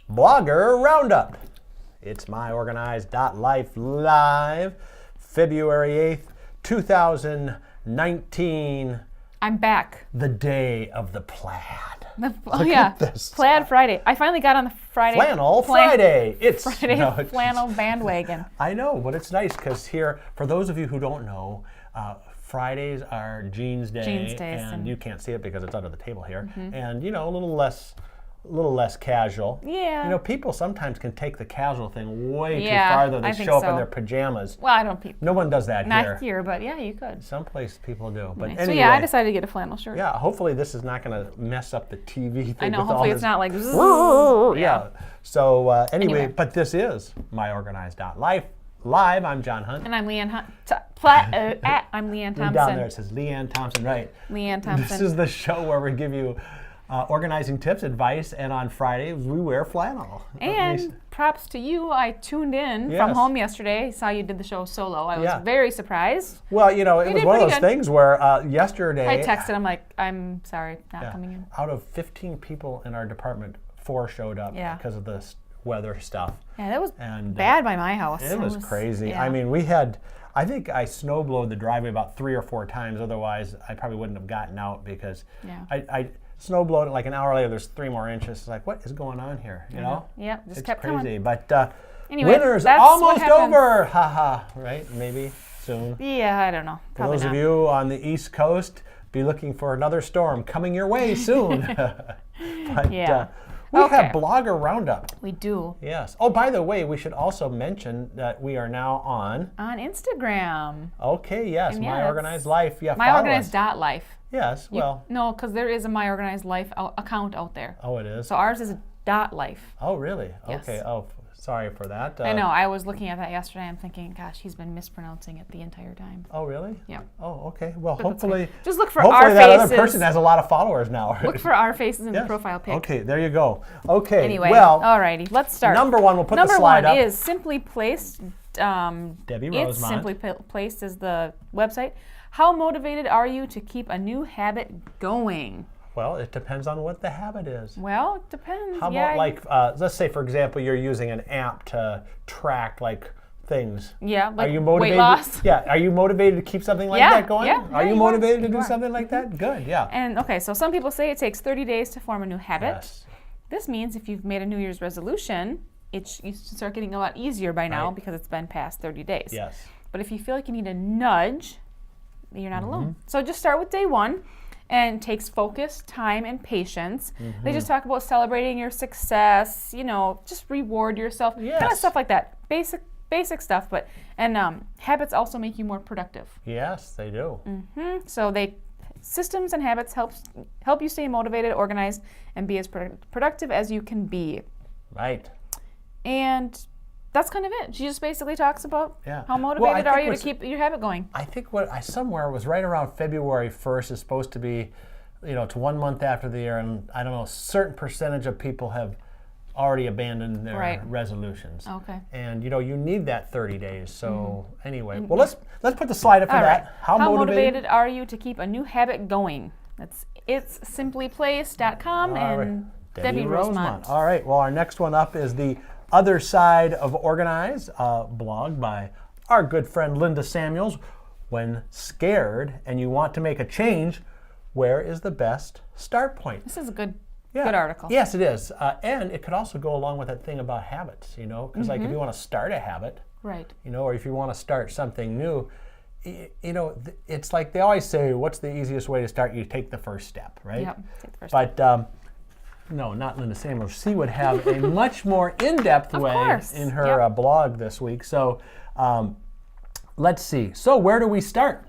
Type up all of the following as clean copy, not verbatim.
Blogger Roundup. It's myOrganized.life live, February 8th, 2019. I'm back. The day of the plaid. Look at this. Plaid Friday. I finally got on the Friday. Flannel Friday. It's Friday flannel bandwagon. I know, but it's nice because here, for those of you who don't know, Fridays are Jeans Day. Jeans Days. And you can't see it because it's under the table here. And, you know, a little less casual. Yeah. You know, people sometimes can take the casual thing way too farther. They show up in their pajamas. Well, I don't. No one does that here. Not here, but yeah, you could. Someplace people do. But Nice. anyway. So yeah, I decided to get a flannel shirt. Yeah, hopefully this is not going to mess up the TV thing. I know. With Hopefully all it's not like. Yeah. So anyway, but this is myOrganized.life. Live, I'm John Hunt. And I'm Leanne Hunt. I'm Leanne Thompson. Down there it says Leanne Thompson, right. Leanne Thompson. This is the show where we give you organizing tips, advice, and on Fridays we wear flannel. And props to you. I tuned in from home yesterday. Saw you did the show solo. I was very surprised. Well, you know, it was one of those things where yesterday... I texted him like, I'm sorry, not coming in. Out of 15 people in our department, 4 showed up because of the weather stuff. Yeah, that was bad by my house. It was crazy. Yeah. I mean, I think I snowblowed the driveway about 3 or 4 times. Otherwise, I probably wouldn't have gotten out because I snowblowed it like an hour later. There's 3 more inches. It's like, what is going on here? You know? Yeah, just it's kept crazy. coming. But anyway, winter's almost over. Haha. Right? Maybe soon. Yeah, I don't know. Probably For those of you on the East Coast, be looking for another storm coming your way soon. But, we have Blogger Roundup. We do. Yes. Oh, by the way, we should also mention that we are now on Instagram. Okay, yes. myOrganized Life. Yeah, myOrganized.life. Yes, well. No, because there is a myOrganized Life account out there. Oh, it is? So ours is .life. Oh, really? Yes. Okay. Oh, sorry for that. I know. I was looking at that yesterday. I'm thinking, gosh, he's been mispronouncing it the entire time. Oh, really? Yeah. Oh, okay. Well, hopefully. Just look for our faces. Hopefully that other person has a lot of followers now. Look for our faces in the profile pic. Okay, there you go. Okay. Anyway, well, alrighty, let's start. Number 1, we'll put the slide up. Number 1 is Simply Placed. Debbie Rosemont. It's Simply Placed is the website. How motivated are you to keep a new habit going? Well, it depends on what the habit is. Well, it depends. How about let's say, for example, you're using an app to track things. Yeah, like are you motivated? Weight loss. Yeah, are you motivated to keep something like that going? Yeah. Are you motivated to do something like that? Good, yeah. And okay, so some people say it takes 30 days to form a new habit. Yes. This means if you've made a New Year's resolution, you start getting a lot easier by now because it's been past 30 days. Yes. But if you feel like you need a nudge, you're not alone. So just start with day 1. And it takes focus, time, and patience. They just talk about celebrating your success, just reward yourself, kind of stuff like that. Basic stuff, but habits also make you more productive. Yes, they do. So systems and habits help you stay motivated, organized, and be as productive as you can be. Right. And that's kind of it. She just basically talks about how motivated are you to keep your habit going. I think what I somewhere was right around February 1st is supposed to be, it's 1 month after the year, and I don't know, a certain percentage of people have already abandoned their resolutions. Okay. And you need that 30 days. So anyway, well let's put the slide up for that. Right. How motivated are you to keep a new habit going? It's simplyplace.com and Debbie Rosemont. All right. Well, our next one up is the Other Side of Organize, blog by our good friend Linda Samuels. When scared and you want to make a change, where is the best start point? This is a good article. Yes, it is. And it could also go along with that thing about habits, because like if you want to start a habit, right, or if you want to start something new, it's like they always say, what's the easiest way to start? You take the first step, right? Yep, take the first step. But no, not Linda Samuels. She would have a much more in-depth way in her blog this week. So let's see. So where do we start?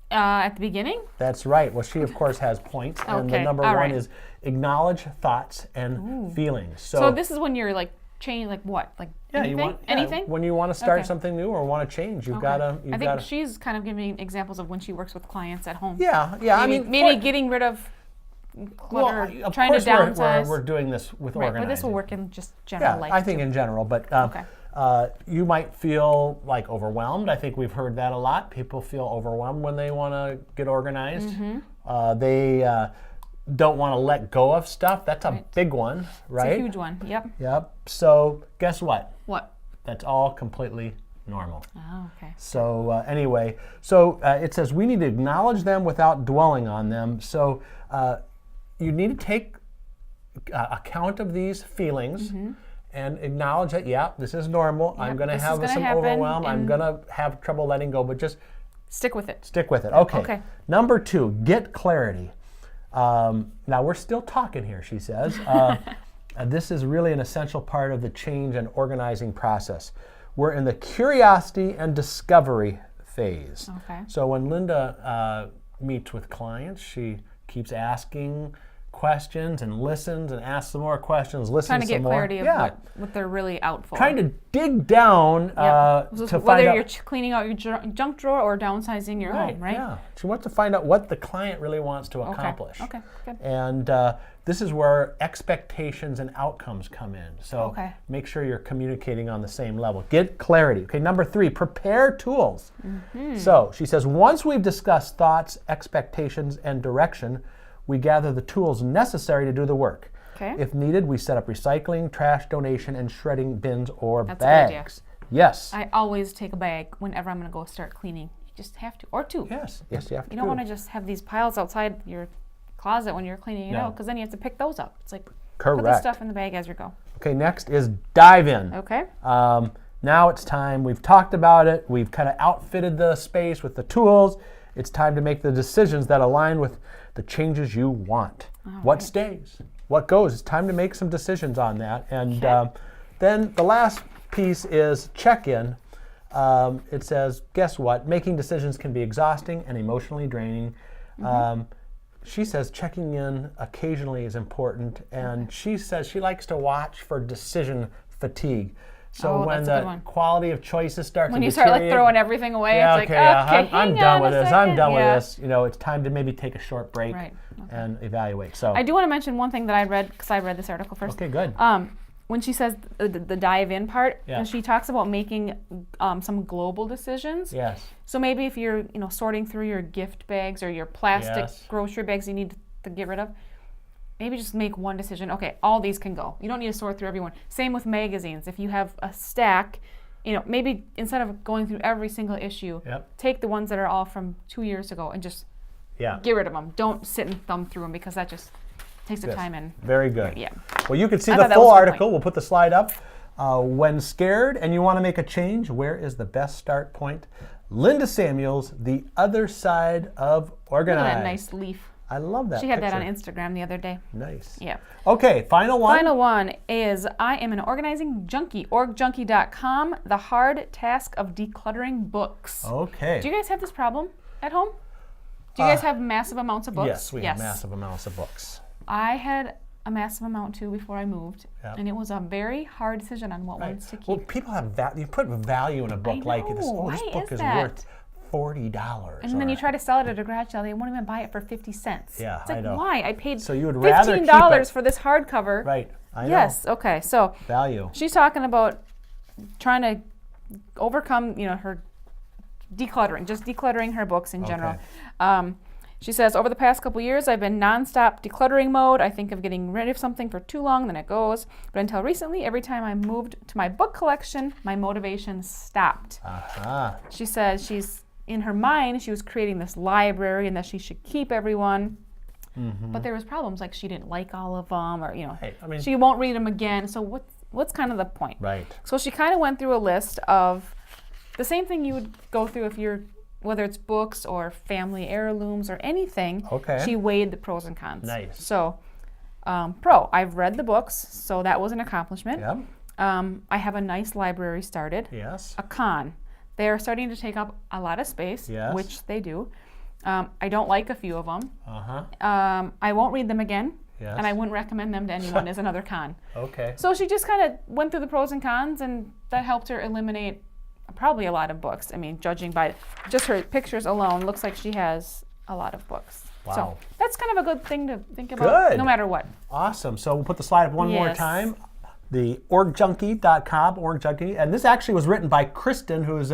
At the beginning? That's right. Well, she, of course, has points. And the number 1 is acknowledge thoughts and feelings. So this is when you're change, what? Anything? Anything? When you want to start something new or want to change, you've got to... I think she's kind of giving examples of when she works with clients at home. Yeah. Maybe getting rid of clutter, trying to downsize. We're doing this with organizing. But this will work in just general life. I think in general. But you might feel like overwhelmed. I think we've heard that a lot. People feel overwhelmed when they want to get organized. don't want to let go of stuff. That's a Right. big one, right? It's a huge one. Yep. Yep. So guess what? What? That's all completely normal. Oh, okay. So anyway, so it says we need to acknowledge them without dwelling on them. So you need to take account of these feelings and acknowledge that, yeah, this is normal. I'm going to this is have gonna some happen, overwhelm. I'm and- going to have trouble letting go, but just Stick with it. stick with it. Okay. Okay. Number 2, get clarity. Now we're still talking here, she says. This is really an essential part of the change and organizing process. We're in the curiosity and discovery phase. Okay. So when Linda meets with clients, she keeps asking questions and listens and asks some more questions, listens Trying to some get more. clarity of Yeah. what they're really out for. Trying to dig down Yep. to Whether find out. you're cleaning out your junk drawer or downsizing your home, right? Yeah. She wants to find out what the client really wants to accomplish. Okay. Good. And this is where expectations and outcomes come in. So Okay. make sure you're communicating on the same level. Get clarity. Okay, number 3, prepare tools. So she says, once we've discussed thoughts, expectations, and direction, we gather the tools necessary to do the work. Okay. If needed, we set up recycling, trash donation, and shredding bins or That's a good idea. bags. Yes. I always take a bag whenever I'm going to go start cleaning. You just have to, or 2. Yes, you have to. You don't want to just have these piles outside your closet when you're cleaning it No. out, because then you have to pick those up. It's like, put the Correct. stuff in the bag as you go. Okay, next is dive in. Okay. Now it's time. We've talked about it. We've kind of outfitted the space with the tools. It's time to make the decisions that align with the changes you want. What stays? What goes? It's time to make some decisions on that. And then the last piece is check-in. It says, guess what? Making decisions can be exhausting and emotionally draining. She says checking in occasionally is important, and she says she likes to watch for decision fatigue. So Oh, when that's a good the one. quality of choices starts When to you start like deteriorate, throwing everything away, yeah, it's okay, like, okay, I'm hang done on with a this. I'm second. done Yeah. with this. You know, it's time to maybe take a short break Right. Okay. and evaluate. So I do want to mention one thing that I read, because I read this article first. okay, good. When she says the dive in part, Yeah. she talks about making some global decisions. Yes. So maybe if you're sorting through your gift bags or your plastic Yes. grocery bags you need to get rid of, maybe just make one decision. Okay, all these can go. You don't need to sort through everyone. Same with magazines. If you have a stack, maybe instead of going through every single issue, Yep. take the ones that are all from 2 years ago and just Yeah. get rid of them. Don't sit and thumb through them, because that just takes the Yes. time and Very good. yeah. Well, you can see I the thought that full was a good article. We'll put the slide up. When scared and you want to make a change, where is the best start point? Linda Samuels, The Other Side of Look Organized. at that nice leaf. I love that She had that on picture. Instagram the other day. Nice. Yeah. Okay, final one. Final one is I am an organizing junkie. Orgjunkie.com, the hard task of decluttering books. Okay. Do you guys have this problem at home? Do you guys have massive amounts of books? Yes, we have massive amounts of books. I had a massive amount too before I moved, Yep. and it was a very hard decision on what Right. ones to keep. Well, people have value. You put value in a book like this. know. Oh, this Why book is is that? worth $40. And then you try to sell it at a garage sale, they won't even buy it for 50 cents. Yeah, it's like, I know. why? I paid So you would rather keep $15 it. for this hardcover. Right. I know. Yes, okay. So Value. she's talking about trying to overcome, her decluttering, just decluttering her books in general. She says, over the past couple years, I've been nonstop decluttering mode. I think of getting rid of something for too long, then it goes. But until recently, every time I moved to my book collection, my motivation stopped. Aha. She says she's, in her mind, she was creating this library and that she should keep everyone. But there was problems, like she didn't like all of them, or, Right. I mean, she won't read them again. So what's kind of the point? right. So she kind of went through a list of the same thing you would go through if you're, whether it's books or family heirlooms or anything. Okay. She weighed the pros and cons. Nice. So, pro, I've read the books, so that was an accomplishment. Yep. I have a nice library started. Yes. A con, they are starting to take up a lot of space, Yes. which they do. I don't like a few of them. Uh-huh. I won't read them again. Yes. And I wouldn't recommend them to anyone as another con. Okay. So she just kind of went through the pros and cons, and that helped her eliminate probably a lot of books. I mean, judging by just her pictures alone, looks like she has a lot of books. Wow. So that's kind of a good thing to think about, Good. no matter what. Awesome. So we'll put the slide up one more Yes. time. The orgjunkie.com, orgjunkie. And this actually was written by Kristen, who is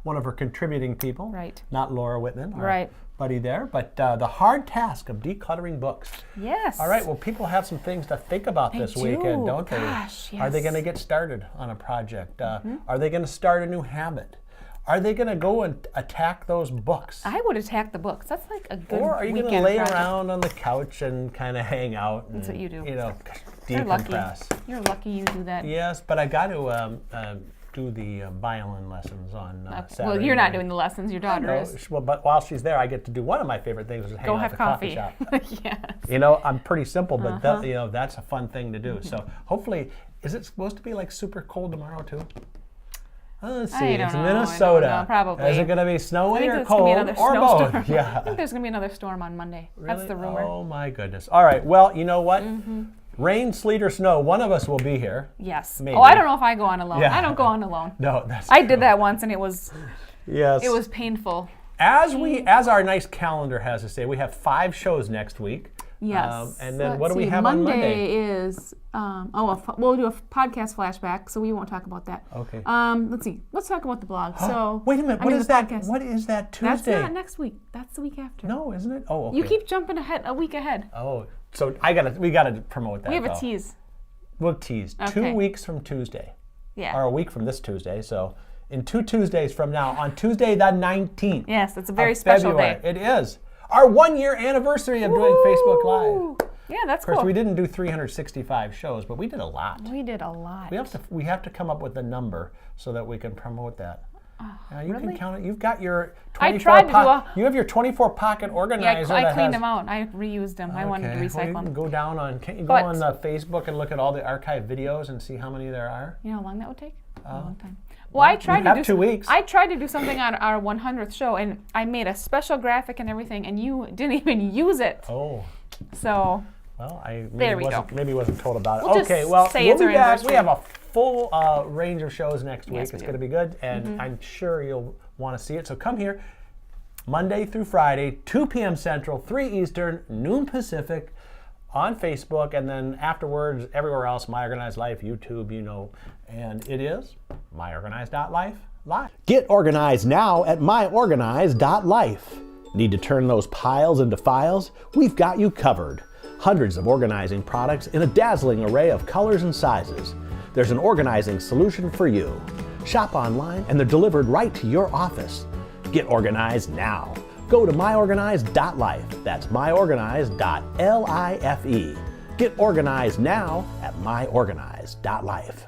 one of her contributing people. Right. Not Laura Whitman. Right. buddy there. But the hard task of decluttering books. Yes. All right, well, people have some things to think about this weekend, don't they? Gosh, Are they yes. going to get started on a project? Are they going to start a new habit? Are they going to go and attack those books? I would attack the books. That's like a good Or are you weekend going to lay project. around on the couch and kind of hang out? And, That's what you do. You know, You're lucky. decompress. You're lucky you do that. Yes, but I got to do the violin lessons on Saturday. Well, you're not morning. doing the lessons. Your daughter No, is. well, but while she's there, I get to do one of my favorite things, which is hang Go out have at the coffee coffee. shop. Yes. You know, I'm pretty simple, but that, you know, that's a fun thing to do. So hopefully, is it supposed to be like super cold tomorrow too? Let's see. don't It's know. I don't Minnesota. know. Probably. Is it going to be I snowy think or there's gonna be cold another or snowstorm. both? Yeah. I think there's gonna be another storm on Monday. That's Really? the rumor. Oh my goodness. All right. Well, you know what? Rain, sleet, or snow, one of us will be here. Yes. Maybe. Oh, I don't know if I go on alone. Yeah. I don't go on alone. No, that's I true. did that once, and it was Yes. painful. As our nice calendar has to say, we have 5 shows next week. Yes. And then Let's what do we see. have on Monday? Monday is we'll do a podcast flashback, so we won't talk about that. Okay. Let's see. Let's talk about the blog. So Wait a minute. I What mean, is the that? podcast. What is that That's Tuesday? not next week. That's the week after. No, isn't it? Oh, okay. You keep jumping ahead a week ahead. Oh, so we gotta promote that. We have though. a tease. We'll tease. Okay. 2 weeks from Tuesday, Yeah. or a week from this Tuesday. So in 2 Tuesdays from now, on Tuesday the 19th. Yes, it's a very of special February. day. It is our 1-year anniversary of doing Facebook Live. Woo! Yeah, that's Of course, cool. we didn't do 365 shows, but we did a lot. We did a lot. We have to come up with a number so that we can promote that. You can really? count it. You've got your I 24 tried to you have your 24 pocket Yeah, organizer. I that cleaned has, them out. I reused them. I wanted to Okay, well, recycle you can them. go down on. Can't you go But- on Facebook and look at all the archive videos and see how many there are? You know how long that would take? A long time. Well, I tried to have do 2 weeks. I tried to do something on our 100th show, and I made a special graphic and everything, and you didn't even use it. Oh, So well, There we go. maybe wasn't told about it. We'll just Okay, well, say it's we'll our be back. anniversary. We have a full range of shows next week. Yes, we It's do. going to be good, and I'm sure you'll want to see it. So come here Monday through Friday, 2 p.m. Central, 3 Eastern, noon Pacific, on Facebook, and then afterwards, everywhere else, My Organized Life, YouTube, you know, and it is myOrganized.life live. Get organized now at myOrganized.life. Need to turn those piles into files? We've got you covered. Hundreds of organizing products in a dazzling array of colors and sizes. There's an organizing solution for you. Shop online and they're delivered right to your office. Get organized now. Go to myOrganized.life. That's myOrganized.life. Get organized now at myOrganized.life.